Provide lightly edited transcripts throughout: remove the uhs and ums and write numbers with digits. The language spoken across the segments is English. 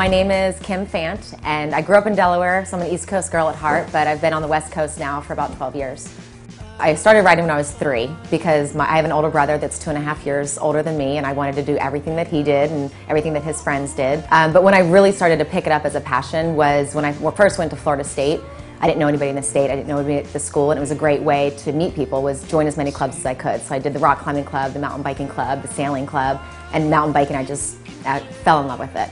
My name is Kim Fant, and I grew up in Delaware, so I'm an East Coast girl at heart, but I've been on the West Coast now for about 12 years. I started riding when I was 3 because I have an older brother that's 2.5 years older than me, and I wanted to do everything that he did and everything that his friends did. But when I really started to pick it up as a passion was when I first went to Florida State. I didn't know anybody in the state, I didn't know anybody at the school, and it was a great way to meet people, was join as many clubs as I could. So I did the rock climbing club, the mountain biking club, the sailing club, and mountain biking, I fell in love with it.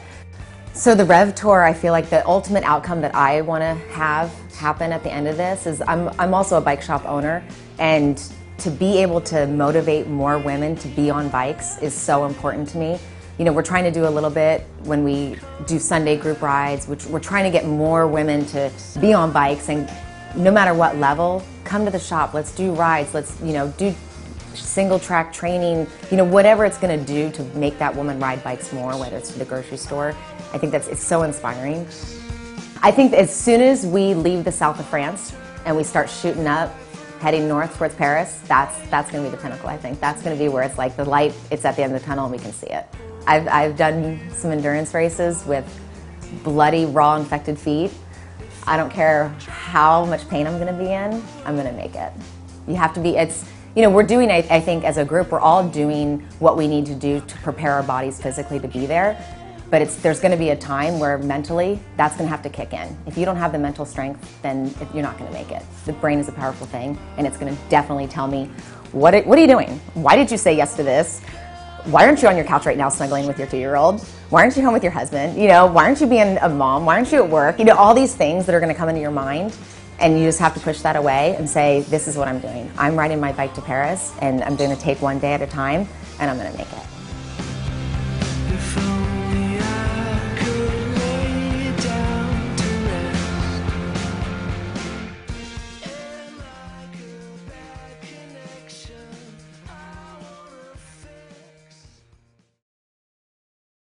So the REVE Tour, I feel like the ultimate outcome that I want to have happen at the end of this is I'm also a bike shop owner, and to be able to motivate more women to be on bikes is so important to me. You know, we're trying to do a little bit when we do Sunday group rides, which we're trying to get more women to be on bikes, and no matter what level, come to the shop, let's do rides, let's, you know, do single track training, you know, whatever it's going to do to make that woman ride bikes more, whether it's to the grocery store. I think it's so inspiring. I think as soon as we leave the south of France and we start shooting up, heading north towards Paris, that's going to be the pinnacle, I think. That's going to be where it's like the light, it's at the end of the tunnel and we can see it. I've done some endurance races with bloody, raw, infected feet. I don't care how much pain I'm going to be in, I'm going to make it. You have to be, you know, we're doing, I think as a group, we're all doing what we need to do to prepare our bodies physically to be there. But there's going to be a time where mentally, that's going to have to kick in. If you don't have the mental strength, then you're not going to make it. The brain is a powerful thing, and it's going to definitely tell me, what are you doing? Why did you say yes to this? Why aren't you on your couch right now snuggling with your 2-year-old? Why aren't you home with your husband? You know, why aren't you being a mom? Why aren't you at work? You know, all these things that are going to come into your mind, and you just have to push that away and say, this is what I'm doing. I'm riding my bike to Paris, and I'm going to take one day at a time, and I'm going to make it.